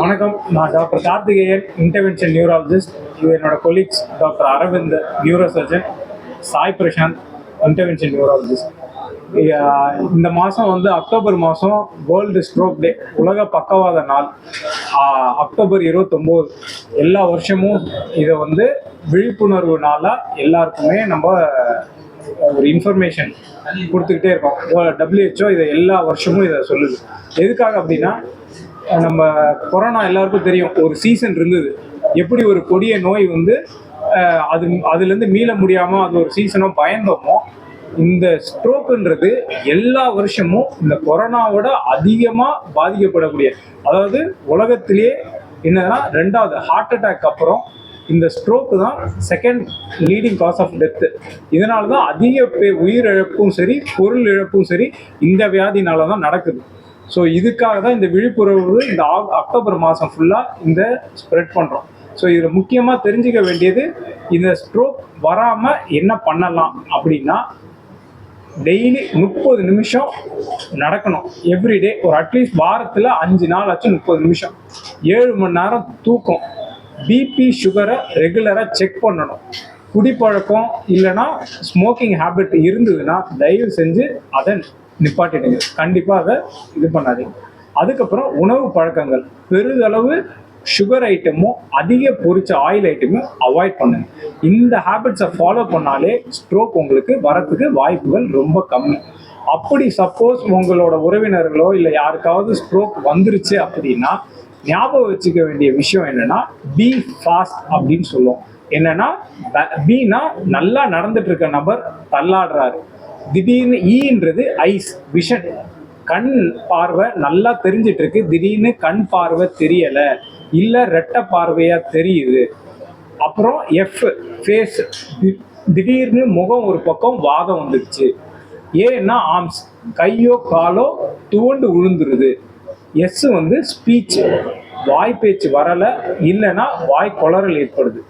வணக்கம். நான் doctor Karthikeyan, intervention neurologist. இது என்னோட colleagues doctor Aravind, neuro surgeon, Sai Prasanth, intervention neurologist. இந்த மாதம் அக்டோபர் மாதம் வேர்ல்டு ஸ்ட்ரோக் டே, உலக பக்கவாத நாள். அக்டோபர் 29 எல்லா வருஷமும் இதை விழிப்புணர்வு நாளாக எல்லாருக்குமே நம்ம ஒரு இன்ஃபர்மேஷன் கொடுத்துக்கிட்டே இருக்கோம். WHO இதை எல்லா வருஷமும் இதை சொல்லுது. எதுக்காக அப்படின்னா, நம்ம கொரோனா எல்லாருக்கும் தெரியும், ஒரு சீசன் இருந்தது. எப்படி ஒரு கொடிய நோய் அதுலேருந்து மீள முடியாமல் அது ஒரு சீசனோ பயந்தோமோ, இந்த ஸ்ட்ரோக்குன்றது எல்லா வருஷமும் இந்த கொரோனாவோட அதிகமாக பாதிக்கப்படக்கூடிய, அதாவது உலகத்திலேயே என்னன்னா 2வது ஹார்ட் அட்டாக் அப்புறம் இந்த ஸ்ட்ரோக்கு தான் second leading cause of death. இதனால தான் அதிக உயிரிழப்பும் சரி, பொருள் இழப்பும் சரி இந்த வியாதினால தான் நடக்குது. ஸோ இதுக்காக தான் இந்த விழிப்புணர்வு இந்த அக்டோபர் மாதம் ஃபுல்லாக இந்த ஸ்ப்ரெட் பண்ணுறோம். ஸோ இதில் முக்கியமாக தெரிஞ்சுக்க வேண்டியது, இந்த ஸ்ட்ரோக் வராமல் என்ன பண்ணலாம் அப்படின்னா, டெய்லி 30 நிமிஷம் நடக்கணும். எவ்ரிடே ஒரு அட்லீஸ்ட் வாரத்தில் 5 நாள் ஆச்சு 30 நிமிஷம். 7 மணி நேரம் தூக்கம். பிபி சுகரை ரெகுலராக செக் பண்ணணும். குடிப்பழக்கம் இல்லைன்னா ஸ்மோக்கிங் ஹேபிட் இருந்ததுன்னா தயவு செஞ்சு அதை நிப்பாட்டிடுங்க. கண்டிப்பாக அதை இது பண்ணாதீங்க. அதுக்கப்புறம் உணவு பழக்கங்கள், பெரிதளவு சுகர் ஐட்டமும் அதிக பொரிச்ச ஆயில் ஐட்டமும் அவாய்ட் பண்ணுங்க. இந்த ஹேபிட்ஸை ஃபாலோ பண்ணாலே ஸ்ட்ரோக் உங்களுக்கு வரத்துக்கு வாய்ப்புகள் ரொம்ப கம்மி. அப்படி சப்போஸ் உங்களோட உறவினர்களோ இல்லை யாருக்காவது ஸ்ட்ரோக் வந்துருச்சு அப்படின்னா, ஞாபகம் வச்சுக்க வேண்டிய விஷயம் என்னன்னா, பி ஃபாஸ்ட் அப்படின்னு சொல்லுவோம். என்னன்னா, பீனா நல்லா நடந்துட்டு இருக்க நபர் தள்ளாடுறாரு. திடீர்னு ஈன்றது ஐஸ், விஷன், கண் பார்வை நல்லா தெரிஞ்சிட்டு இருக்கு, திடீர்னு கண் பார்வை தெரியல, இல்லை ரெட்டை பார்வையா தெரியுது. அப்புறம் எஃப் ஃபேஸ், திடீர்னு முகம் ஒரு பக்கம் வாதம் வந்துடுச்சு. ஏன்னா ஆர்ம்ஸ், கையோ காலோ துவண்டு விழுந்துருது. எஸ் ஸ்பீச், வாய் பேச்சு வரலை, இல்லைன்னா வாய் கொளறல் ஏற்படுது.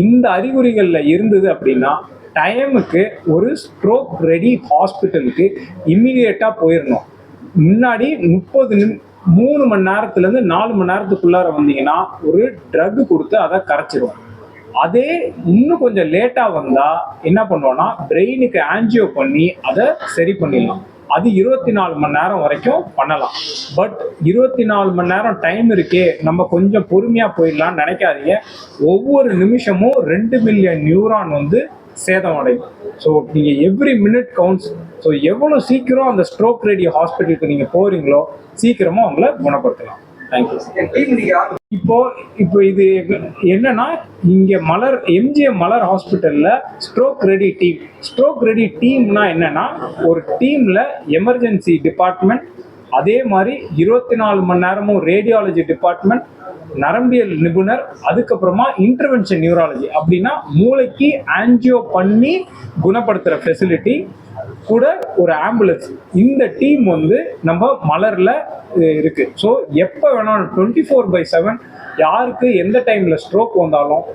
இந்த அறிகுறிகளில் இருந்தது அப்படின்னா டைமுக்கு ஒரு ஸ்ட்ரோக் ரெடி ஹாஸ்பிட்டலுக்கு இம்மிடியேட்டாக போயிடணும். முன்னாடி 3 மணி நேரத்துலேருந்து 4 மணி நேரத்துக்குள்ளார வந்தீங்கன்னா ஒரு ட்ரக் கொடுத்து அதை கரைச்சிடும். அதே இன்னும் கொஞ்சம் லேட்டாக வந்தால் என்ன பண்ணுவோன்னா, பிரெயினுக்கு ஆன்ஜியோ பண்ணி அதை சரி பண்ணிடலாம். அது 24 மணி நேரம் வரைக்கும் பண்ணலாம். பட் 24 மணி நேரம் டைம் இருக்கே, நம்ம கொஞ்சம் பொறுமையாக போயிடலான்னு நினைக்காதீங்க. ஒவ்வொரு நிமிஷமும் 2 மில்லியன் நியூரான் சேதம் அடையும். ஸோ நீங்கள் எவ்ரி மினிட் கவுண்ட்ஸ். ஸோ எவ்வளோ சீக்கிரம் அந்த ஸ்ட்ரோக் ரெடி ஹாஸ்பிட்டலுக்கு நீங்கள் போகிறீங்களோ சீக்கிரமாக அவங்கள குணப்படுத்தலாம். தேங்க்யூ. இப்போ இது என்னன்னா, இங்கே எம்ஜிஎம் மலர் ஹாஸ்பிட்டலில் ஸ்ட்ரோக் ரெடி டீம்னா என்னன்னா, ஒரு டீமில் எமர்ஜென்சி டிபார்ட்மெண்ட், அதே மாதிரி 24 மணி நேரமும் ரேடியாலஜி டிபார்ட்மெண்ட், நரம்பியல் நிபுணர், அதுக்கப்புறமா இன்டர்வென்ஷன் நியூராலஜி, அப்படின்னா மூளைக்கு ஆன்ஜியோ பண்ணி குணப்படுத்துகிற ஃபெசிலிட்டி கூட ஒரு ஆம்புலன்ஸ். இந்த டீம் நம்ம மலரில் இருக்குது. ஸோ எப்போ வேணாலும் 24/7 யாருக்கு எந்த டைமில் ஸ்ட்ரோக் வந்தாலும்,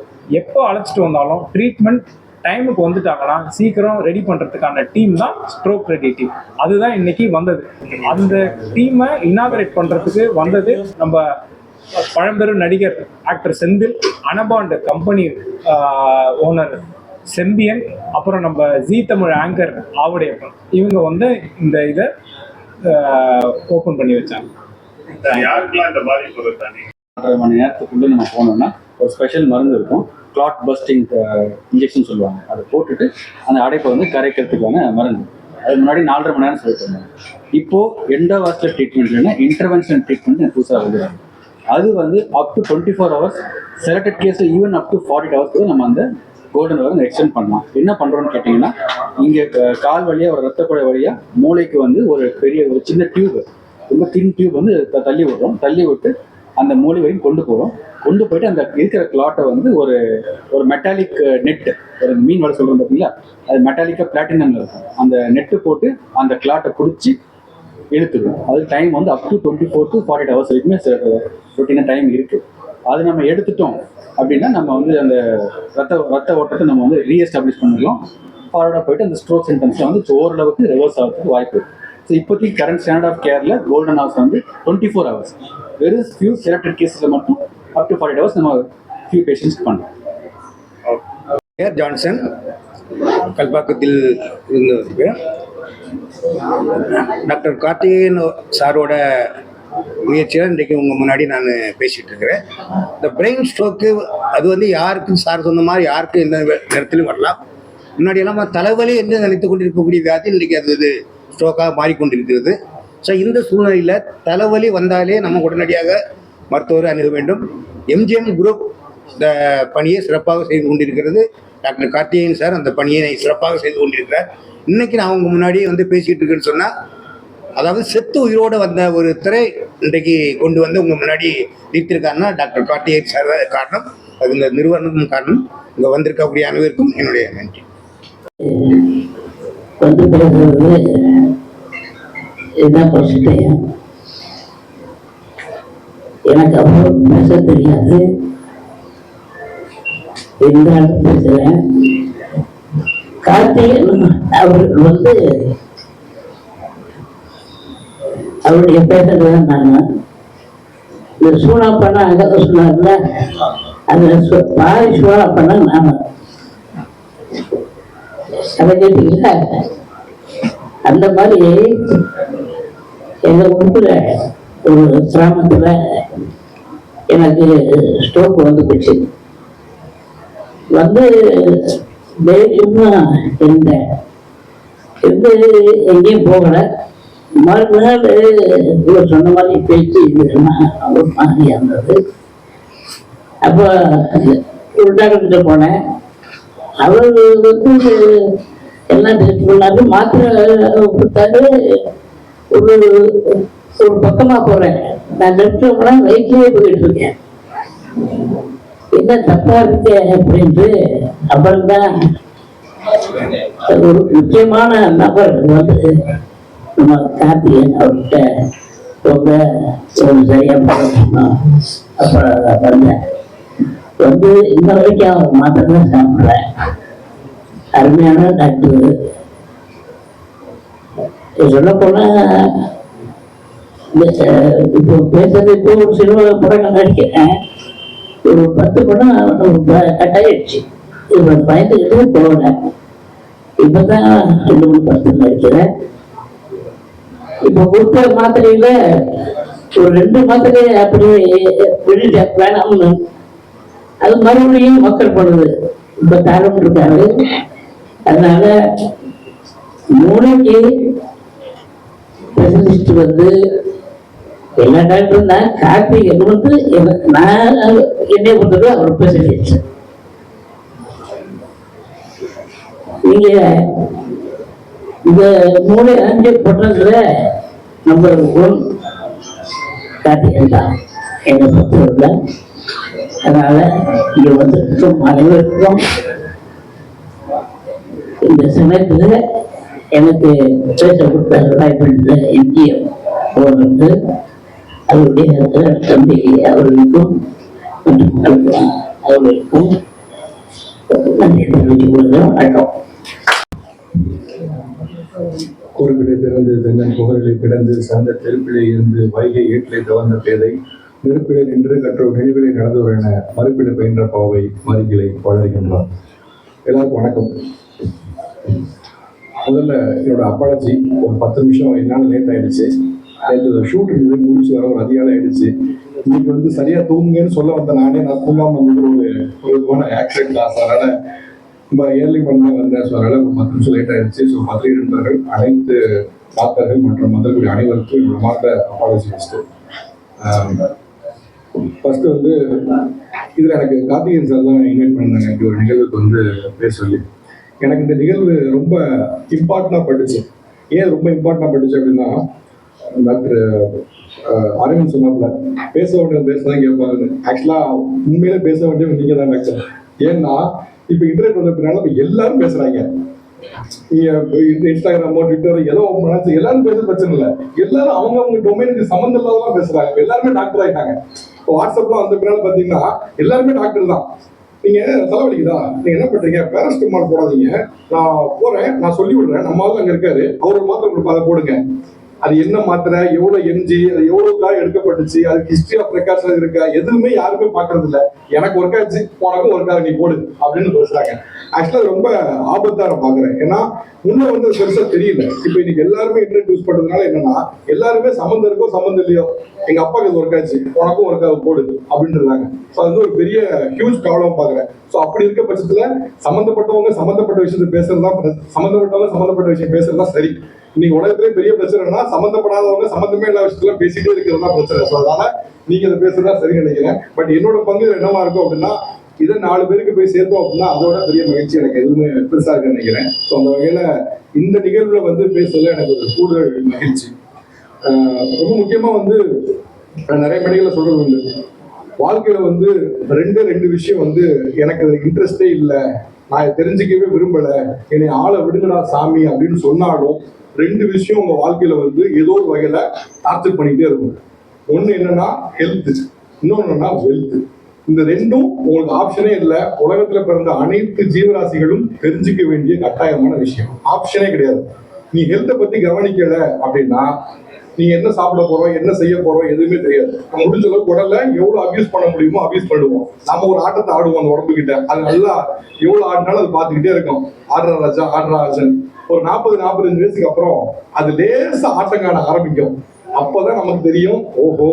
எப்போ அழைச்சிட்டு வந்தாலும் ட்ரீட்மெண்ட் டைமுக்கு வந்துட்டாங்கன்னா சீக்கிரம் ரெடி பண்ணுறதுக்கான டீம் தான் ஸ்ட்ரோக் ரெடி டீம். அதுதான் இன்னைக்கு வந்தது. அந்த டீமை இனாகரேட் பண்ணுறதுக்கு வந்தது நம்ம பழம்பெரும் நடிகர் ஆக்டர் செந்தில், அனபாண்ட் கம்பெனி ஓனர் செம்பியன், அப்புறம் நம்ம ஜீ தமிழ் ஆங்கர் ஆவுடையப்பன். இவங்க இந்த இதை ஓப்பன் பண்ணி வச்சாங்க. 1.5 மணி நேரத்துக்குள்ளே நம்ம போனோம்னா ஒரு ஸ்பெஷல் மருந்து இருக்கும், கிளாட் பஸ்டிங் இன்ஜெக்ஷன் சொல்லுவாங்க. அதை போட்டுட்டு அந்த அடைப்பை கரைக்கிறதுக்கான மருந்து. அது முன்னாடி 4.5 மணி நேரம் சொல்லிட்டு இப்போது எண்டோவாஸ்குலர் ட்ரீட்மெண்ட்னா இன்டர்வென்ஷன் ட்ரீட்மெண்ட் புதுசாக வருது. அது அப் டு 24 hours, செலக்டட் கேஸில் ஈவன் அப் டு 48 hours கூட நம்ம அந்த கோல்டன் ஹவர் எக்ஸ்டெண்ட் பண்ணலாம். என்ன பண்ணுறோன்னு கேட்டிங்கன்னா, இங்கே கால் வழியாக ஒரு ரத்த குழாய் வழியாக மூளைக்கு ஒரு சின்ன டியூப், ரொம்ப தின் டியூப் தள்ளி விடுறோம். தள்ளி விட்டு அந்த மூளை வரைக்கும் கொண்டு போயிட்டு அந்த இருக்கிற கிளாட்டை ஒரு மெட்டாலிக் நெட்டு, ஒரு மீன் வலை சொல்கிறோம் பார்த்தீங்களா, அது மெட்டாலிக்காக பிளாட்டினம் இருக்கும். அந்த நெட்டு போட்டு அந்த கிளாட்டை பிடிச்சி இழுத்துடும். அது time up to 24 to 48 hours வரைக்குமே ரொட்டீனாக டைம் இருக்குது. அது நம்ம எடுத்துட்டோம் அப்படின்னா நம்ம அந்த ரத்த ஓட்டத்தை நம்ம ரீஎஸ்டாப்ளிஷ் பண்ணிடலாம். ஃபார்வர்டாக போயிட்டு அந்த ஸ்ட்ரோக் சிம்டம்ஸில் ஓரளவுக்கு ரிவர்ஸ் ஆகிறதுக்கு வாய்ப்பு இருக்குது. ஸோ இப்போதைக்கு கரண்ட் ஸ்டாண்டர்ட் ஆஃப் கேரில் கோல்டன் ஹவர்ஸ் வந்து 24 ஹவர்ஸ். வெறும் ஃபியூ செலக்டட் கேஸில் மட்டும் அப் டு 48 ஹவர்ஸ் நம்ம ஃபியூ பேஷண்ட்ஸ்க்கு பண்ணுறோம். ஏர் ஜான்சன் கல்பாக்கத்தில் இருந்து டாக்டர் கார்த்திகேயன் சாரோட முயற்சியில் இன்றைக்கு உங்கள் முன்னாடி நான் பேசிகிட்டு இருக்கிறேன். இந்த பிரெயின் ஸ்ட்ரோக்கு அது வந்து யாருக்கும் சார் சொன்ன மாதிரி யாருக்கும் எந்த நேரத்திலும் வரலாம். முன்னாடியெல்லாம் தலைவலி என்று நினைத்து கொண்டிருக்கக்கூடிய வியாதி இன்றைக்கி அது ஸ்ட்ரோக்காக மாறிக்கொண்டிருக்கிறது. ஸோ இந்த சூழ்நிலையில் தலைவலி வந்தாலே நம்ம உடனடியாக மருத்துவரை அணுக வேண்டும். எம்ஜிஎம் குரூப் இந்த பணியை சிறப்பாக செய்து கொண்டிருக்கிறது. டாக்டர் கார்த்திகேயன் சார் அந்த பணியை சிறப்பாக செய்து கொண்டிருக்கிறார். இன்றைக்கி நான் அவங்க முன்னாடி வந்து பேசிக்கிட்டு இருக்கேன்னு சொன்னால், அதாவது செத்து உயிரோடு வந்த ஒரு திரை இன்றைக்கு கொண்டு வந்து உங்கள் முன்னாடி நிறுத்திருக்காருன்னா டாக்டர் கார்த்திகேயன் சார் தான் காரணம். அது இந்த நிறுவனமும் காரணம். இங்கே வந்திருக்கக்கூடிய அனைவருக்கும் என்னுடைய நன்றி. வந்து பேசுறது இதுதான் ஃபர்ஸ்ட். எனக்கு அவ்வளோ பேச தெரியாது, இருந்தாலும் பேசுகிறேன். கார்த்திகேயன் அவர்கள் வந்து அவருடைய பேசுறது தான் நான் இந்த சூனா பண்ண அங்கே சொன்னார்ல, அதில் பாதி சூனா பண்ண நான் அதை கேட்டீங்களா? அந்த மாதிரி எங்க ஊர்ல ஒரு கிராமத்துல எனக்கு ஸ்ட்ரோக் வந்து போச்சு. வந்து சும்மா இருந்தேன், இருந்து எங்கேயும் போகல. மறுநாள் இவர் சொன்ன மாதிரி பேச்சு ஒரு மாதிரியா இருந்தது. அப்போ ஒரு டாக்டர்கிட்ட போனேன். அவர் வந்து எல்லாம் டெஸ்ட் பண்ணாரு, மாத்திரை கொடுத்தாரு. ஒரு ஒரு பக்கமா போறேன், நான் டெஸ்ட் பண்ண வயிற்றுலேயே போயிட்டு இருக்கேன். என்ன தப்பா இருக்கு அப்படின்ட்டு அப்புறம்தான் ஒரு முக்கியமான நபர் வந்து நம்ம கார்த்திகேயன் அவர்கிட்ட ரொம்ப ஒரு சரியா பண்ணணும். அப்புறம் வந்தேன். வந்து இன்ன வரைக்கும் அவர் மாத்திரை தான் சாப்பிட்றேன். அருமையான டாக்டர். சொல்ல போனா இப்போ பேசுறது, இப்போ ஒரு சினிமா படங்கள் நடிக்கிறேன். ஒரு 10 படம் கட்டாயிடுச்சு. இப்போ பயந்துக்கிட்டு போனேன். இப்பதான் 2-3 படத்தில் நடிக்கிறேன். இப்போ கொடுத்த மாத்திரையில ஒரு 2 மாத்திரை அப்படியே வெளியிட்ட வேணாம்னு அது மறுபடியும் மக்கள் பண்ணுது. இப்ப தரம் இருக்காரு. அதனால மூளைக்கு ஸ்பெஷலிஸ்ட் வந்து எல்லா டாக்டரும் தான். கார்த்திகேயன் வந்து நான் என்னை பொறுத்தவரை அவர் ஸ்பெஷலிஸ்ட். நீங்க இந்த மூளை அஞ்சு பட்டத்துல நம்பர் 1 கார்த்திகேயன் தான் என்னை பொறுத்தவரை. அதனால இங்க வந்திருக்கும் அனைவருக்கும் இந்த சமயத்துல எனக்கு பேச கொடுத்த வாய்ப்பு எம்ஜிஎம் அவர்களுக்கு, அவருடைய தம்பி அவர்களுக்கும் அவர்களுக்கும் நன்றி தெரிவித்துக் கொள்கிறேன். வணக்கம். குறுக்கிடை பிறந்து தென்னன் புகழிலை கிடந்து சந்த தெருப்பிலை இருந்து வைகை ஏற்றிலை தவந்த பேதை நெருப்பிலை நின்று கற்றோர் நினைவிலை நடந்தவர் என மறுப்பிட பயின்ற பாவை மறுகிலை வளர்கின்றார். எல்லாருக்கும் வணக்கம். முதல்ல என்னோட அப்பாலஜி. ஒரு 10 நிமிஷம் என்னால் லேட் ஆயிடுச்சு. நேற்று ஷூட் இருந்தது, முடிச்சு வர ஒரு அதிகாலை ஆயிடுச்சு. இன்னைக்கு வந்து சரியா தூங்குங்கன்னு சொல்ல வந்த நானே நான் தூங்காம வந்து ஒரு விதமான ஆக்சிடென்ட் தான். அதனால ரொம்ப ஏர்லி பண்ண வந்தேன். ஸோ அதனால ஒரு 10 நிமிஷம் லேட் ஆயிடுச்சு. ஸோ பத்திரிகை நண்பர்கள், அனைத்து டாக்டர்கள் மற்றும் மந்திரக்கூடிய அனைவருக்கும் என்னோட மாற்ற அப்பாலஜி ஃபஸ்ட்டு. ஃபர்ஸ்ட் வந்து இதில் எனக்கு கார்த்திகேயன் சார் தான் இன்வைட் பண்ணாங்க இந்த ஒரு நிகழ்வுக்கு வந்து பேச சொல்லி. எனக்கு இந்த நிகழ்வு ரொம்ப இம்பார்ட்டண்டாக பட்டுச்சு. ஏன் ரொம்ப இம்பார்ட்டண்டாக பட்டுச்சு அப்படின்னா, டாக்டர் அரவிந்த் சொன்னாப்புல பேச வேண்டிய பேசதான் கேட்பாங்க. ஆக்சுவலாக உண்மையிலே பேச வேண்டிய நீங்கள் தான் டாக்டர். ஏன்னா இப்போ இன்டர்நெட் வந்த பின்னால இப்போ எல்லாரும் பேசுகிறாங்க. இன்ஸ்டாகிராமோ ட்விட்டர் ஏதோ மனசு எல்லாரும் பேச பிரச்சனை இல்லை. எல்லாரும் அவங்க டொமைனுக்கு சம்மந்தம் இல்லாதான் பேசுறாங்க. எல்லாருமே டாக்டர் ஆகிட்டாங்க. இப்போ வாட்ஸ்அப்லாம் வந்த பின்னால பார்த்தீங்கன்னா எல்லாருமே டாக்டர் தான். நீங்க தலைவலிக்குதா, நீங்க என்ன பண்றீங்க, பேரஸ்டமால் போடாதீங்க, நான் போறேன், நான் சொல்லி விடுறேன், நம்ம ஆள் அங்க இருக்காரு, அவரு மாத்திரை கொடுப்பா, அதை போடுங்க. அது என்ன மாத்திரை, எவ்வளவு எம்ஜி, அது எவ்வளவுக்காக எடுக்கப்பட்டுச்சு, அதுக்கு ஹிஸ்டரி ஆஃப் ரெக்கார்ட்ஸ் இருக்கா, எதுவுமே யாருமே பாக்குறது இல்ல. எனக்கு ஒர்க் ஆச்சு, உனக்கும் ஒர்க் ஆக நீ போடு அப்படின்னு பேசுறாங்க. ஆக்சுவலா ரொம்ப ஆபத்தா நான் பாக்குறேன். ஏன்னா முன்ன வந்து பெருசா தெரியல. இப்ப இன்னைக்கு எல்லாருமே இன்டர்நெட் யூஸ் பண்றதுனால என்னன்னா எல்லாருமே சம்மந்தம் இருக்கோ சம்மந்தம் இல்லையோ, எங்க அப்பாவுக்கு இது ஒர்க் ஆச்சு, உனக்கும் ஒர்க் ஆக போடு அப்படின்றாங்க. ஸோ அது வந்து ஒரு பெரிய ஹியூஜ் ப்ராப்ளம் பாக்குறேன். ஸோ அப்படி இருக்க பட்சத்துல சம்மந்தப்பட்டவங்க சம்மந்தப்பட்ட விஷயத்தை பேசுறதுதான் சம்மந்தப்பட்ட விஷயம் பேசுறதுதான் சரி. இன்னைக்கு உலகத்திலே பெரிய பிரச்சனைனா சம்மந்தப்படாதவங்க சம்மந்தமே எல்லா விஷயத்துல பேசிட்டே இருக்கிறது தான் பிரச்சனை. ஸோ அதனால நீங்க அதை பேசுறதா சரி நினைக்கிறேன். பட் என்னோட பங்கு என்னவா இருக்கும் அப்படின்னா, இதை 4 பேருக்கு போய் சேர்த்தோம் அப்படின்னா அதோட பெரிய மகிழ்ச்சி எனக்கு எதுவுமே பெருசா இருக்குன்னு நினைக்கிறேன். ஸோ அந்த வகையில இந்த நிகழ்வுல வந்து பேசுறதுல எனக்கு ஒரு கூடுதல் மகிழ்ச்சி. ரொம்ப முக்கியமா வந்து நிறைய மேடைகளை சொல்றது உண்டு, வாழ்க்கையில வந்து ரெண்டு விஷயம் வந்து எனக்கு இன்ட்ரெஸ்டே இல்லை, நான் தெரிஞ்சுக்கவே விரும்பல, என்னை ஆளை விடுங்கடா சாமி அப்படின்னு சொன்னாலும் 2 விஷயம் உங்க வாழ்க்கையில வந்து ஏதோ ஒரு வகையில டார்ச்சர் பண்ணிட்டே இருக்கும். ஒண்ணு என்னன்னா ஹெல்த், இன்னொன்னுன்னா வெல்த். இந்த 2ம் உங்களுக்கு ஆப்ஷனே இல்லை. உலகத்துல பிறந்த அனைத்து ஜீவராசிகளும் தெரிஞ்சுக்க வேண்டிய கட்டாயமான விஷயம், ஆப்ஷனே கிடையாது. நீ ஹெல்த்தை பத்தி கவனிக்கல அப்படின்னா நீ என்ன சாப்பிட போறோம், என்ன செய்ய போறோம் எதுவுமே தெரியாது. நம்ம முடிஞ்ச அளவுக்கு உடல்ல எவ்வளவு அபியூஸ் பண்ண முடியுமோ அபியூஸ் பண்ணுவோம். நம்ம ஒரு ஆட்டத்தை ஆடுவோம் அந்த உடம்பு கிட்ட, அது நல்லா எவ்வளவு ஆடினாலும் அது பார்த்துக்கிட்டே இருக்கும். ஆடுற ராஜன் ஒரு 40-45 வயசுக்கு அப்புறம் அது லேசா ஆட்டம் காண ஆரம்பிக்கும். அப்பதான் நமக்கு தெரியும், ஓஹோ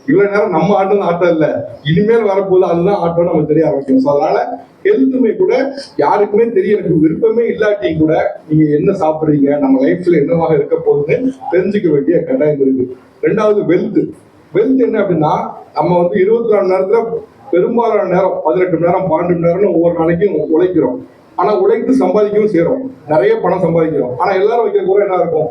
இவ்வளவு நேரம் நம்ம ஆட்டம் ஆட்டம் இல்லை, இனிமேல் வரப்போது அதுதான் ஆட்டம் நமக்கு தெரிய ஆரம்பிக்கும். ஸோ அதனால ஹெல்த்துமே கூட யாருக்குமே தெரிய எனக்கு விருப்பமே இல்லாட்டியும் கூட நீங்க என்ன சாப்பிடுறீங்க, நம்ம லைஃப்ல என்னவாக இருக்க போகுதுன்னு தெரிஞ்சுக்க வேண்டிய கட்டாயம் இருக்கு. 2வது வெல்த் என்ன அப்படின்னா, நம்ம வந்து 24 மணி நேரத்துல பெரும்பாலான நேரம் 18 மணி நேரம் 12 மணி நேரம்னு ஒவ்வொரு நாளைக்கும் உழைக்கிறோம். ஆனா உழைத்து சம்பாதிக்கவும் செய்யறோம், நிறைய பணம் சம்பாதிக்கிறோம். ஆனா எல்லாரும் வைக்கிற கூட என்ன இருக்கும்,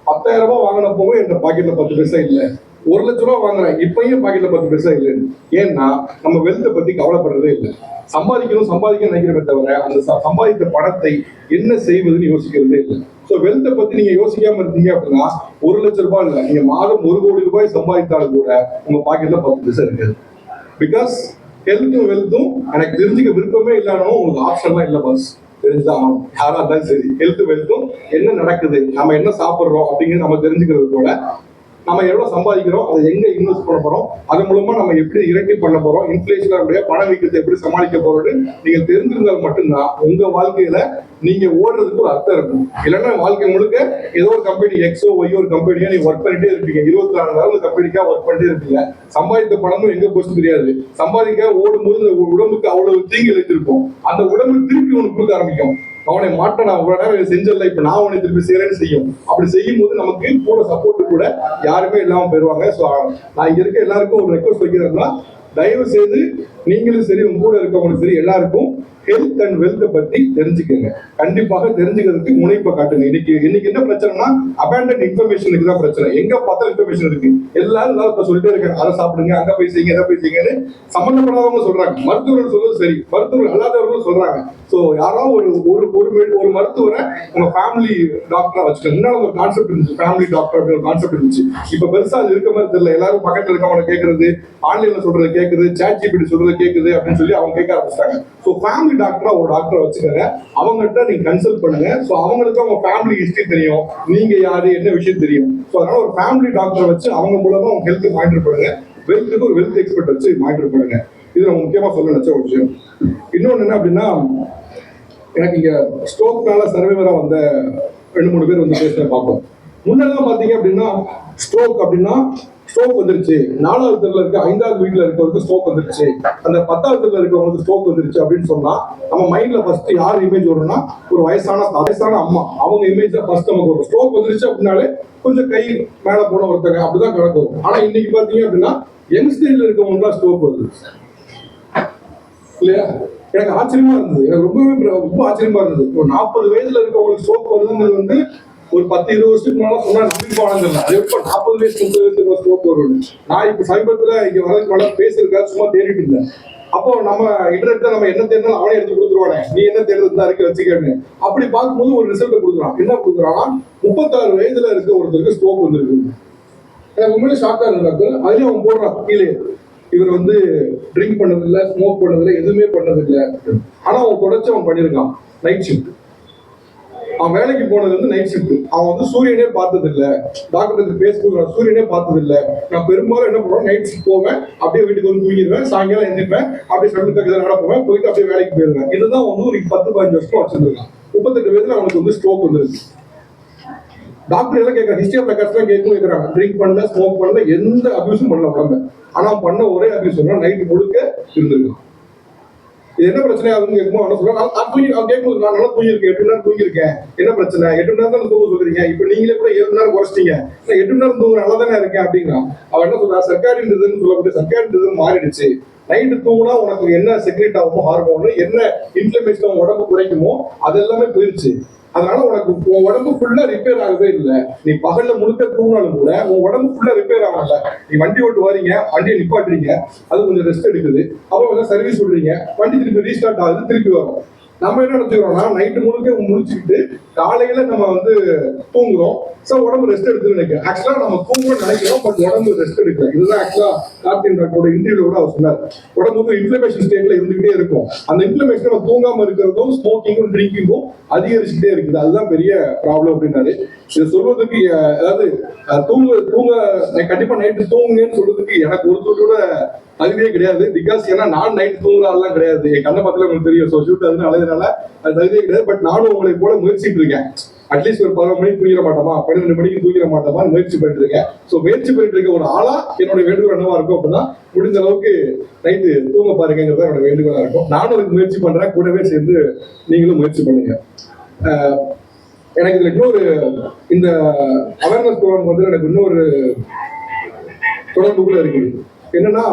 10,000 ரூபாய் வாங்கினப்பவும் என் பாக்கெட்ல 10 பைசா இல்லை, 1 லட்ச ரூபாய் வாங்குறேன் இப்பயும் பாக்கெட்ல 10 பைசா இல்லைன்னு. ஏன்னா நம்ம வெல்த்தை பத்தி கவலைப்படுறதே இல்லை. சம்பாதிக்க நினைக்கிறத தவிர அந்த சம்பாதித்த பணத்தை என்ன செய்வதுன்னு யோசிக்கிறதே இல்லை. ஸோ வெல்த்தை பத்தி நீங்க யோசிக்காம இருந்தீங்க அப்படின்னா 1 லட்ச ரூபாய் இல்லை, நீங்க மாதம் 1 கோடி ரூபாய் சம்பாதித்தாலும் கூட உங்க பாக்கெட்ல 10 பைசா இருக்காது. பிகாஸ் ஹெல்த்தும் வெல்த்தும் எனக்கு தெரிஞ்சுக்க விருப்பமே இல்லாதவங்க உங்களுக்கு ஆப்ஷன்லாம் இல்லை, பஸ் தெரிஞ்சுதான் ஆகணும். யாரா இருந்தாலும் சரி, ஹெல்த் வெல்த்தும் என்ன நடக்குது, நம்ம என்ன சாப்பிட்றோம் அப்படிங்கிறது நம்ம தெரிஞ்சுக்கிறது போல நம்ம எவ்வளவு சம்பாதிக்கிறோம், அதை எங்க இன்வெஸ்ட் பண்ண போறோம், அது மூலமா நம்ம எப்படி இரட்டி பண்ண போறோம், இன்ஃபிளேஷனுடைய பண வீக்கத்தை எப்படி சமாளிக்க போறோம்னு நீங்க தெரிஞ்சிருந்தால் மட்டும்தான் உங்க வாழ்க்கையில நீங்க ஓடுறதுக்கு ஒரு அர்த்தம் இருக்கும். இல்லைன்னா வாழ்க்கை முழுக்க ஏதோ ஒரு கம்பெனி எக்ஸோ ஒய்யோ ஒரு கம்பெனியா நீங்க ஒர்க் பண்ணிட்டே இருப்பீங்க. 24 நாள் கம்பெனிக்கா ஒர்க் பண்ணிட்டே இருப்பீங்க. சம்பாதித்த பணமும் எங்க போச்சு தெரியாது. சம்பாதிக்க ஓடும்போது இந்த உடம்புக்கு அவ்வளவு தீங்கு இழைத்திருக்கும். அந்த உடம்பு திருப்பி ஒன்று கொடுக்க ஆரம்பிக்கும், அவனை மாட்ட நான் இவ்வளவு நேரம் செஞ்சல, இப்ப நான் அவனை திருப்பி செய்யறேன்னு செய்யும். அப்படி செய்யும் போது நமக்கு கூட சப்போர்ட் கூட யாருமே இல்லாம போயிருவாங்க. ஸோ நான் இங்க இருக்க எல்லாருக்கும் ஒரு ரெக்வஸ்ட் வைக்கிறேன்னா, தயவு செய்து நீங்களும் சரி உங்க கூட இருக்கவங்களும் சரி எல்லாருக்கும் ஹெல்த் அண்ட் வெல்த்தை பத்தி தெரிஞ்சுக்கங்க. கண்டிப்பாக தெரிஞ்சுக்கிறதுக்கு முனைப்பை காட்டுங்க. இன்னைக்கு என்ன பிரச்சனைனா அபேண்டன்ட் இன்ஃபர்மேஷனுக்கு தான் பிரச்சனை. எங்க பார்த்தா இன்ஃபர்மேஷன் இருக்கு, எல்லாரும் இப்ப சொல்லிட்டே இருக்காங்க, அதை சாப்பிடுங்க, அங்க போய் செய்யுங்க, எதை போய் செய்யுங்கன்னு சம்பந்தப்படாதவங்க சொல்றாங்க. மருத்துவர்கள் சொல்றது சரி, மருத்துவர்கள் அல்லாதவர்களும் சொல்றாங்க. ஸோ யாராவது ஒரு மருத்துவரை உங்க ஃபேமிலி டாக்டரா வச்சுக்கோங்க. முன்னாடி ஒரு கான்செப்ட் இருந்துச்சு, ஃபேமிலி டாக்டர் அப்படின்னு ஒரு கான்செப்ட் இருந்துச்சு. இப்ப பெருசா அது இருக்க மாதிரி தெரியல. எல்லாரும் பக்கத்துல இருக்கவங்க கேட்கறது, ஆன்லைன்ல சொல்றதை கேட்குது, சாட் ஜிபிடி சொல்றதை கேட்குது அப்படின்னு சொல்லி அவங்க கேட்க ஆரம்பிச்சிட்டாங்க. ஸோ ஃபேமிலி டாக்டரா ஒரு டாக்டரை வச்சுக்கோங்க, அவங்ககிட்ட நீங்க கன்சல்ட் பண்ணுங்க. ஸோ அவங்களுக்கு அவங்க ஃபேமிலி ஹிஸ்டரி தெரியும், நீங்க யாரு என்ன விஷயம் தெரியும். ஸோ அதனால ஒரு ஃபேமிலி டாக்டரை வச்சு அவங்க மூலமா அவங்க ஹெல்த் மானிட்டர் பண்ணுங்க. வெல்த்துக்கு ஒரு வெல்த் எக்ஸ்பர்ட் வச்சு மானிட்டர் பண்ணுங்க. இது நம்ம முக்கியமா சொல்ல நினைச்ச ஒரு விஷயம். இன்னொன்னு என்ன அப்படின்னா, எனக்கு இங்க ஸ்ட்ரோக்னால சர்வைவரா வந்த 2-3 பேர் வந்து பேச பார்ப்போம். முன்னெல்லாம் பாத்தீங்க அப்படின்னா ஸ்ட்ரோக் அப்படின்னா ஸ்ட்ரோக் வந்துருச்சு, 4வது தெருல இருக்க 5வது வீட்டுல இருக்கவங்களுக்கு ஸ்ட்ரோக் வந்துருச்சு, அந்த 10வது தெருல இருக்கவங்களுக்கு ஸ்ட்ரோக் வந்துருச்சு அப்படின்னு சொன்னா நம்ம மைண்ட்ல ஃபர்ஸ்ட் யார் இமேஜ் வரும்னா ஒரு வயசான அம்மா, அவங்க இமேஜ் தான் ஃபர்ஸ்ட் நமக்கு வரும். ஸ்ட்ரோக் வந்துருச்சு அப்படின்னாலே கொஞ்சம் கை மேல போன ஒருத்தங்க அப்படிதான் கணக்கு வரும். ஆனா இன்னைக்கு பாத்தீங்க அப்படின்னா யங்ஸ்டேஜ்ல இருக்கவங்களுக்கு ஸ்ட்ரோக் வருது இல்லையா? எனக்கு ஆச்சரியமா இருந்தது, எனக்கு ரொம்ப ஆச்சரியமா இருந்தது. ஒரு 40 வயதுல இருக்கவங்களுக்கு ஸ்ட்ரோக் வருதுங்கிறது வந்து ஒரு 10-20 வருஷத்துக்கு முன்னால சொன்னா நம்பிக்கையானது இல்லை. அது எப்ப 40 வயசு 30 வயசுக்கு ஸ்ட்ரோக் வரும். நான் இப்ப சமீபத்துல இங்க வர பேசிருக்கா சும்மா தேடிட்டு இருந்தேன். அப்போ நம்ம இன்டர்நெட்ல நம்ம என்ன தேர்ந்தாலும் அவனே எடுத்து கொடுத்துருவானே, நீ என்ன தேர்ந்தா இருக்கு வச்சுக்கன்னு. அப்படி பார்க்கும்போது ஒரு ரிசல்ட் கொடுக்குறான். என்ன கொடுக்குறான்னா 36 வயதுல இருக்க ஒருத்தருக்கு ஸ்ட்ரோக் வந்துருக்கு. எனக்கு உண்மையிலே ஷாக்கா இருந்தாக்கு. அதுலயும் அவன் போடுறான் கீழே, இவர் வந்து ட்ரிங்க் பண்ணதில்லை, ஸ்மோக் பண்ணதில்லை, எதுவுமே பண்ணதில்லை. ஆனா அவன் தொடர்ச்சி அவன் பண்ணியிருக்கான் நைட் ஷிஃப்ட். அவன் வேலைக்கு போனது வந்து நைட் ஷிஃப்ட். அவன் வந்து சூரியனே பார்த்தது இல்ல, டாக்டர் பேசும்போது சூரியனே பார்த்தது இல்ல. நான் பெரும்பாலும் என்ன பண்ணுவேன், நைட் ஷிஃப்ட் போவேன், அப்படியே வீட்டுக்கு வந்து தூங்கிடுவேன், சாயங்காலம் எழுந்திருப்பேன், அப்படியே ஷட்டில் காக் நட போவேன், போயிட்டு அப்படியே வேலைக்கு போயிருவேன். இதுதான் வந்து ஒரு 10-15 வருஷம் வச்சிருந்திருக்கான். 38 வயதுல அவனுக்கு வந்து ஸ்ட்ரோக் வந்துருக்கு. டாக்டர் எல்லாம் கேட்கறாங்க, ஹிஸ்டரி ஆஃப் ரெக்கார்ட்ஸ்லாம் கேட்கறாங்க, ட்ரிங்க் பண்ணல, ஸ்மோக் பண்ணல, எந்த அபியூஸும் பண்ணல உடம்பு. ஆனா பண்ண ஒரே அபியூஸ் நைட்டு முழுக்க இருந்திருக்கான். இது என்ன பிரச்சனை ஆகுதுன்னு கேட்கும்போது அவன் சொல்றான், அவன் கேட்கும்போது நான் நல்லா தூங்கியிருக்கேன், 8 மணி நேரம் தூங்கியிருக்கேன், என்ன பிரச்சனை, 8 மணி நேரம் தான் தூங்க சொல்றீங்க, இப்ப நீங்களே கூட 7 மணி நேரம் குறைச்சிட்டீங்க, 8 மணி நேரம் தூங்க நல்லா தானே இருக்கேன் அப்படிங்கிறான். அவன் என்ன சொல்றான், சர்க்காரின்றதுன்னு சொல்லக்கூடிய சர்க்காரின்றது மாறிடுச்சு. நைட்டு தூங்கினா உனக்கு என்ன செக்ரேட் ஆகுமோ ஹார்மோனு, என்ன இன்ஃபிளமேஷன் உடம்பு குறைக்குமோ அது எல்லாமே போயிருச்சு. அதனால உனக்கு உன் உடம்பு ஃபுல்லா ரிப்பேர் ஆகவே இல்லை. நீ பகல்ல முழுக்க தூங்கினாலும் கூட உன் உடம்பு ஃபுல்லா ரிப்பேர் ஆகல. நீ வண்டி ஓட்டு வரீங்க, வண்டியை நிப்பாட்டுறீங்க, அது கொஞ்சம் ரெஸ்ட் எடுக்குது, அப்புறம் கொஞ்சம் சர்வீஸ் விடுறீங்க, வண்டி திருப்பி ரீஸ்டார்ட் ஆகுது, திருப்பி வரும். நம்ம என்ன நினைச்சுக்கிறோம்னா நைட்டு முழுக்க முடிச்சுக்கிட்டு காலையில நம்ம வந்து தூங்குறோம், ஸோ உடம்பு ரெஸ்ட் எடுத்துன்னு நினைக்கிறோம். ஆக்சுவலா நம்ம தூங்கணும்னு நினைக்கிறோம், பட் உடம்பு ரெஸ்ட் எடுக்கல. இதுதான் ஆக்சுவலா கார்த்திகேயன் டாக்டரோட இன்டர்வியூல கூட அவர் சொன்னார், உடம்பு வந்து இன்ஃபிளமேஷன் ஸ்டேட்ல இருந்துகிட்டே இருக்கும். அந்த இன்ஃபிளமேஷன் நம்ம தூங்காம இருக்கிறதும் ஸ்மோக்கிங்கும் ட்ரிங்கிங்கும் அதிகரிச்சுட்டே இருக்குது, அதுதான் பெரிய ப்ராப்ளம் அப்படின்னாரு. இதை சொல்றதுக்கு அதாவது தூங்க கண்டிப்பா நைட்டு தூங்குங்கன்னு சொல்றதுக்கு எனக்கு ஒருத்தரோட தகுதியே கிடையாது. பிகாஸ் ஏன்னா நான் நைட் தூங்குறாலாம் கிடையாது, என் கண்ணை பார்த்துல உங்களுக்கு தெரியும். ஸோ ஷூட் அதுன்னு அலையதுனால அது தகுதியே கிடையாது. பட் நானும் உங்களை போல முயற்சிட்டு இருக்கேன். அட்லீஸ்ட் ஒரு 11 மணிக்கு தூங்கிட மாட்டோமா, 12 மணிக்கு தூங்கிட மாட்டோமா முயற்சி பண்ணிட்டு இருக்கேன். ஸோ முயற்சி பண்ணிட்டு இருக்க ஒரு ஆளா என்னோட வேண்டுகோள் என்னவா இருக்கும் அப்படின்னா, முடிஞ்ச அளவுக்கு நைட்டு தூங்க பாருங்கிறத என்னோட வேண்டுகோளா இருக்கும். நானும் அதுக்கு முயற்சி பண்றேன், கூடவே சேர்ந்து நீங்களும் முயற்சி பண்ணுங்க. எனக்கு இதுல இன்னொரு இந்த அவேர்னஸ் ப்ரோக்ராம் வந்து எனக்கு இன்னொரு தொடர்புக்குள்ள இருக்குது. என்னன்னா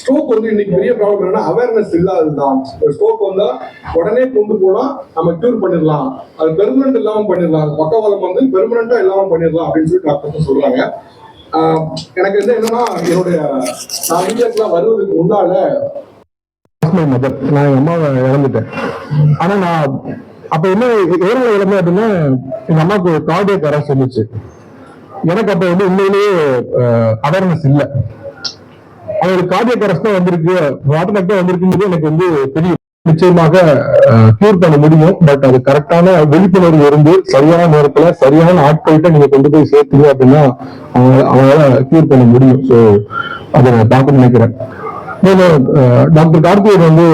ஸ்ட்ரோக் வந்து இன்னைக்கு பெரிய ப்ராப்ளம் என்னன்னா அவேர்னஸ் இல்லாததுதான். ஸ்ட்ரோக் வந்தா உடனே கொண்டு போனா நம்ம கியூர் பண்ணிடலாம், அது பெர்மனன்ட் இல்லாம பண்ணிடலாம், பக்கவாதம் வந்து பெர்மனண்டா இல்லாம பண்ணிடலாம் அப்படின்னு சொல்லி டாக்டர் சொல்றாங்க. எனக்கு வந்து என்னன்னா என்னுடைய நான் இந்தியாவுக்குலாம் வருவதற்கு முன்னால நான் எங்க அம்மாவை இழந்துட்டேன். ஆனா நான் அப்ப என்ன எவ்வளவு இழந்தேன் அப்படின்னா, எங்க அம்மாவுக்கு கார்டியக் அரெஸ்ட் இருந்துச்சு. எனக்கு அப்ப வந்து உண்மையிலேயே அவேர்னஸ் இல்லை. அவங்களுக்கு கார்டியக் அரெஸ்ட் தான் வந்திருக்கு, ஹார்ட் அட்டாக் தான் வந்திருக்குங்கிறது எனக்கு வந்து தெரியும். நிச்சயமாக கியூர் பண்ண முடியும், பட் அது கரெக்டான விழிப்புணர்வு இருந்து சரியான நேரத்துல சரியான ஆட்கள்கிட்ட நீங்க கொண்டு போய் சேர்த்தீங்க அப்படின்னா அவங்களால கியூர் பண்ண முடியும். ஸோ அதை நான் பார்க்க நினைக்கிறேன். டாக்டர் கார்த்திகேயன் வந்து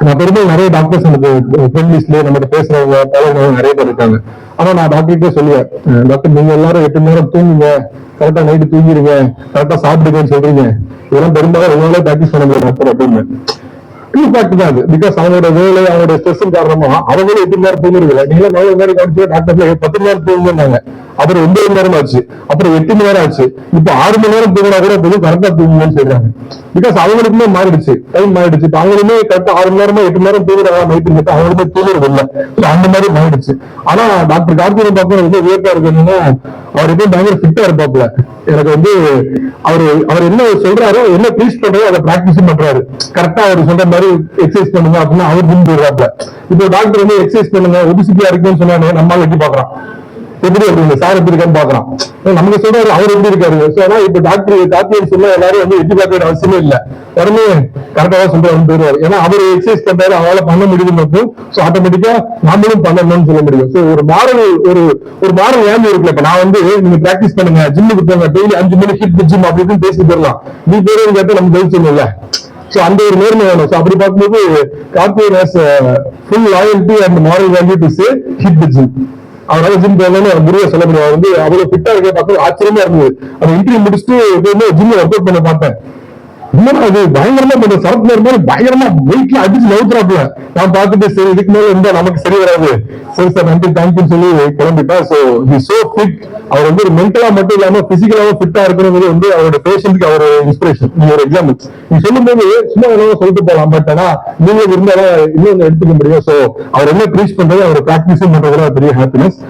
நான் பெரும்பாலும் நிறைய டாக்டர்ஸ் எனக்கு ஃப்ரெண்ட் லிஸ்ட்ல நம்ம பேசுறவங்க பழகிறவங்க நிறைய பேர் இருக்காங்க. ஆனா நான் டாக்டர்கிட்டே சொல்லுவேன், டாக்டர் நீங்க எல்லாரும் 8 மணி நேரம் தூங்குங்க, கரெக்டா நைட்டு தூங்கிடுங்க, கரெக்டா சாப்பிடுங்கன்னு சொல்றீங்க, இதெல்லாம் பெரும்பாலும் உங்களால ப்ராக்டிஸ் பண்ண முடியும் டாக்டர் அப்படின்னு. ட்ரூ ஃபேக்ட் தான் அது. பிகாஸ் அவங்களோட வேலை அவங்களோட ஸ்ட்ரெஸ் காரணமா அவங்களும் 8 மணி நேரம் தூங்குறீங்க. நீங்களும் 4 மணி நேரம் கழிச்சு டாக்டர்ல 10 மணி நேரம் தூங்குனாங்க, அப்புறம் 9 மணி நேரம் ஆச்சு, அப்புறம் 8 மணி நேரம் ஆச்சு, இப்போ 6 மணி நேரம் தூங்கினா கூட போதும் கரெக்டா தூங்குங்கன்னு சொல்றாங்க. பிகாஸ் அவங்களுக்குமே மாறிடுச்சு, டைம் மாறிடுச்சு. இப்போ அவங்களுமே கரெக்டா 6 மணி நேரமா 8 மணி நேரம் தூங்குறாங்க நைட்டு, கேட்டா அவங்களுமே தூங்குறது இல்லை. அந்த மாதிரி மாறிடுச்சு. ஆனா டாக்டர் கார்த்திகேயன் பார்க்க ரொம்ப வியப்பா இருக்கு என்னன்னா, அவர் எப்பயும் பயங்கர ஃபிட்டா இருப்பாப்ல. எனக்கு வந்து அவர் என்ன சொல்றாரோ, என்ன ப்ளீஸ் பண்றாரோ அதை பிராக்டிஸும் பண்றாரு. கரெக்டா அவர் சொல்ற மாதிரி எக்ஸசைஸ் பண்ணுங்க அப்படின்னா அவர் முன் போயிடுறாப்ல. இப்போ டாக்டர் வந்து எக்ஸசைஸ் பண்ணுங்க, ஒபிசிட்டியா இருக்குன்னு சொன்னானே நம்ம வெட்டி பாக்குறான், எப்படி இருக்கு சார் எப்படி இருக்கான்னு பாக்குறான். நமக்கு சொல்றாரு அவர் எப்படி இருக்காரு. இப்ப டாக்டர் கார்த்திகேயன் சொல்ல எல்லாரும் வந்து எட்டி பார்க்க வேண்டிய அவசியமே இல்லை, உடனே கரெக்டா தான் சொல்றாரு போயிடுவாரு. ஏன்னா அவர் எக்ஸசைஸ் பண்றாரு, அவரால் பண்ண முடியுது, சோ ஆட்டோமேட்டிக்கா நாமளும் பண்ணணும்னு சொல்ல முடியும். சோ ஒரு மாரல் வேல்யூ இருக்குல்ல. இப்ப நான் வந்து நீங்க பிராக்டிஸ் பண்ணுங்க, ஜிம்முக்கு போங்க, டெய்லி 5 மணி ஹிட் ஜிம் அப்படின்னு பேசிட்டு போயிடலாம், நீ பேரும் கேட்டு நம்ம பதில் சொல்லல. சோ அந்த ஒரு நேர்மை வேணும். சோ அப்படி பார்க்கும்போது Karthikeyan has full loyalty and moral value to say hit the gym. அவரால் ஜிம் போகணும்னு முருகா சொல்ல முடியும். அவர் வந்து அவ்வளவு ஃபிட்டா இருக்க பார்க்க ஆச்சரியமா இருந்தது. அந்த இன்டர்வியூ முடிச்சுட்டு ஜிம்ல ஒர்க் அவுட் பண்ண பார்த்தேன். இன்னும் அது பயங்கரமா பண்ண சரத்து மாதிரி பயங்கரமா வெயிட்ல அடிச்சு நவுத்துறாப்புல. நான் பார்த்துட்டு சரி இதுக்கு மேல இருந்தா நமக்கு சரி வராது, சரி சார் நன்றி தேங்க்யூன்னு சொல்லி கிளம்பிட்டா. So he so fit. அவர் வந்து ஒரு மென்டலா மட்டும் இல்லாம பிசிக்கலாவும் ஃபிட்டா இருக்கணுங்கிறது வந்து அவரோட பேஷண்ட்க்கு அவர் இன்ஸ்பிரேஷன். நீங்க ஒரு எக்ஸாம்பிள் நீ சொல்லும் போது சும்மா என்னவோ சொல்லிட்டு போகலாம், பட் ஆனா நீங்க இருந்தாலும் இன்னும் எடுத்துக்க முடியும். சோ அவர் என்ன ப்ரீச் பண்றது, அவர் பிராக்டிஸும் பண்றதுல பெரிய ஹாப்பினஸ்.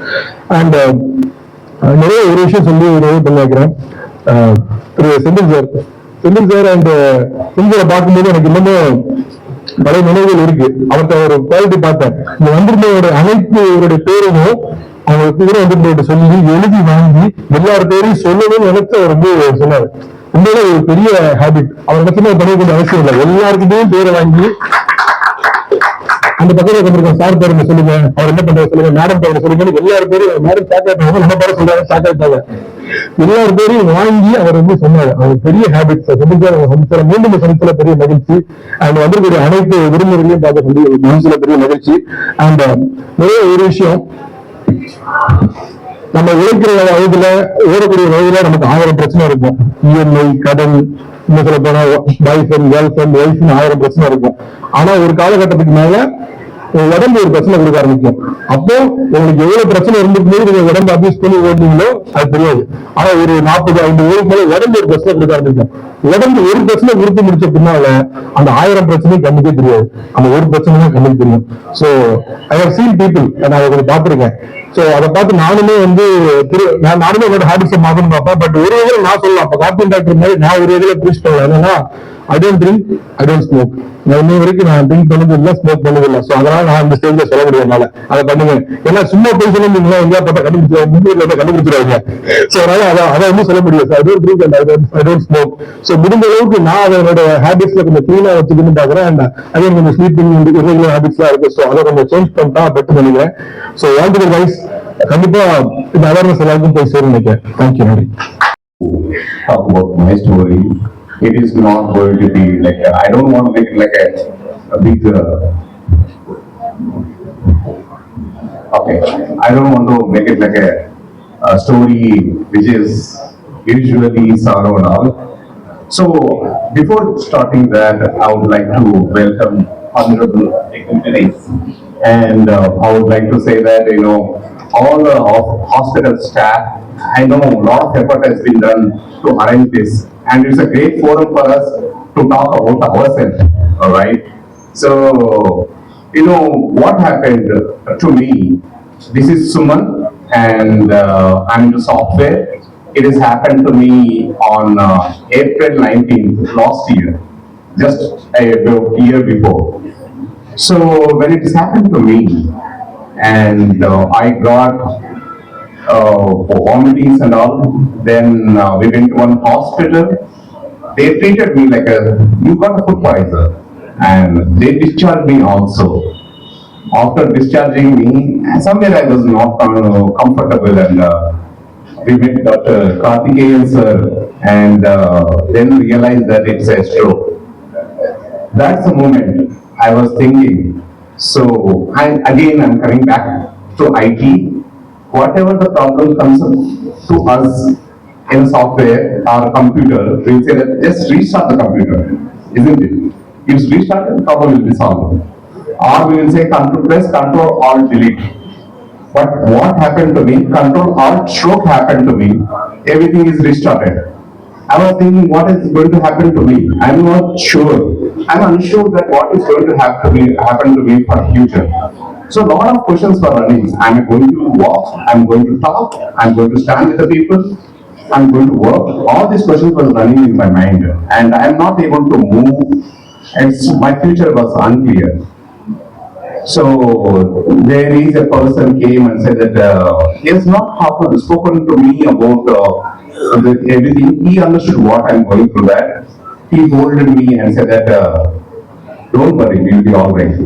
அண்ட் நிறைய ஒரு விஷயம் சொல்லி பண்ணி வைக்கிறேன். திரு செந்தில் சார் அண்ட் செந்திலை பார்க்கும்போது எனக்கு இன்னமும் பல நினைவுகள் இருக்கு. அவர்கிட்ட ஒரு குவாலிட்டி பார்த்தேன். இந்த வந்திருந்தவருடைய அனைத்து இவருடைய பேரையும் அவங்களுக்கு கூட வந்து சொல்லி எழுதி வாங்கி எல்லார் பேரையும் சொல்லணும்னு நினைச்சு அவர் வந்து சொன்னாரு. உண்மையில ஒரு பெரிய ஹேபிட். அவர் நினைச்சுமே பண்ண வேண்டிய அவசியம் இல்லை, எல்லாருக்கிட்டையும் பேரை வாங்கி அந்த பக்கத்துல கொண்டிருக்க சார் பேருங்க சொல்லுங்க, அவர் என்ன பண்றாரு சொல்லுங்க, மேடம் பேருங்க சொல்லுங்க, எல்லாரும் பேரும் மேடம் ஸ்டார்ட் ஆயிட்டாங்க, நம்ம பேர சொல்றாங்க ஸ்டார்ட் ஆயிட்டாங்க. எல்லாரும் பேரையும் வாங்கி அவர் வந்து சொன்னாரு. அவர் பெரிய ஹேபிட்ஸ் சந்திச்ச மீண்டும் சந்திச்சல பெரிய மகிழ்ச்சி. அண்ட் வந்திருக்கிற அனைத்து விருந்தினர்களையும் பார்க்க மனசுல பெரிய மகிழ்ச்சி. அண்ட் நிறைய ஒரு விஷயம், நம்ம உழைக்கிற வயதுல ஓடக்கூடிய வயதுல நமக்கு 1000 பிரச்சனை இருக்கும். இஎம்ஐ, கடன், இன்னும் சொல்ல போனா பாய் ஃப்ரெண்ட், கேர்ள் ஃப்ரெண்ட், ஒய்ஃப்னு 1000 பிரச்சனை இருக்கும். ஆனா ஒரு காலகட்டத்துக்கு மேல உடம்பு ஒரு பிரச்சனை கொடுக்க ஆரம்பிக்கும். அப்போ உங்களுக்கு எவ்வளவு பிரச்சனை இருந்துட்டு நீங்க உடம்பு அபியூஸ் பண்ணி ஓடுனீங்களோ அது தெரியாது. ஆனா ஒரு 40-50 வயதுக்கு மேல உடம்பு ஒரு பிரச்சனை கொடுக்க ஆரம்பிக்கும். உடம்பு ஒரு பிரச்சனை கொடுத்து முடிச்ச பின்னால அந்த 1000 பிரச்சனையும் கண்ணுக்கே தெரியாது, அந்த ஒரு பிரச்சனை தான் கண்ணுக்கு தெரியும். So I have seen people, நான் அதை பார்த்திருக்கேன். சோ அதை பார்த்து நானுமே வந்து நானுமே என்னோட ஹேபிட்ஸை மாத்தணும் பார்ப்பேன். பட் ஒரு வகையில நான் சொல்லலாம், அப்ப கார்ட்டூன் டாக்டர் மாதிரி நான் ஒரு வகையில ப்ரூஸ் பண்ணலாம். என்னன்னா I don't drink, I don't smoke. நான் இன்னும் வரைக்கும் நான் ட்ரிங்க் பண்ணது இல்லை, ஸ்மோக் பண்ணது இல்லை. ஸோ அதனால நான் இந்த ஸ்டேஜ்ல சொல்ல முடியாதுனால அதை பண்ணுங்க. ஏன்னா சும்மா போய் சொல்லுங்களா எங்கேயா பார்த்தா கண்டுபிடிச்சிருவாங்க. ஸோ அதனால அதை வந்து சொல்ல முடியாது. I don't drink and I don't smoke. So முடிஞ்ச அளவுக்கு நான் அதோட ஹேபிட்ஸ்ல கொஞ்சம் கிளீனா வச்சுக்கணும்னு பாக்குறேன். அண்ட் அதே கொஞ்சம் ஸ்லீப்பிங் இரெகுலர் ஹேபிட்ஸ்லாம் இருக்கு. ஸோ அதை கொஞ்சம் சேஞ்ச் பண்ணிட்டா பெட்டர் நினைக்கிறேன். ஸோ வாழ்த்துக்கள் கைஸ், கண்டிப்பா இந்த அவேர்னஸ் எல்லாருக்கும் போய் சேரும் நினைக்கிறேன். தேங்க்யூ, நன்றி. Talk about my story. It is not going to be like I don't want to make it like a big. Okay, I don't want to make it like a story which is usually sorrow and all. So before starting that, I would like to welcome honorable dignitaries, and I would like to say that all the hospital staff. I know a lot of effort has been done to arrange this, and it's a great forum for us to talk about ourselves. All right. So, what happened to me? This is Suman, and I'm into software. It has happened to me on April 19th last year, just a year before. So, when it has happened to me, and I got vomitings and all. Then we went to one hospital. They treated me like you got a food poison, and they discharged me also. After discharging me, somewhere I was not comfortable, and we met Dr. Karthikeyan sir, and then realized that it's a stroke. That's the moment I was thinking. So I'm coming back to IT. Whatever the problem comes to us in software or computer, we'll say that just restart the computer, isn't it? If you restart, the problem will be solved. Or we will say Control Alt Delete. But what happened to me? Control Alt stroke happened to me. Everything is restarted. I was thinking, what is going to happen to me? I'm not sure. I'm unsure that what is going to happen to me for future. So a lot of questions were running. I'm going to walk, I'm going to talk, I'm going to stand with the people, I'm going to work. All these questions were running in my mind, and I'm not able to move. My future was unclear. So there is a person came and said that he has not spoken to me about everything. He understood what I'm going through that. He holded me and said that don't worry, we'll be all right.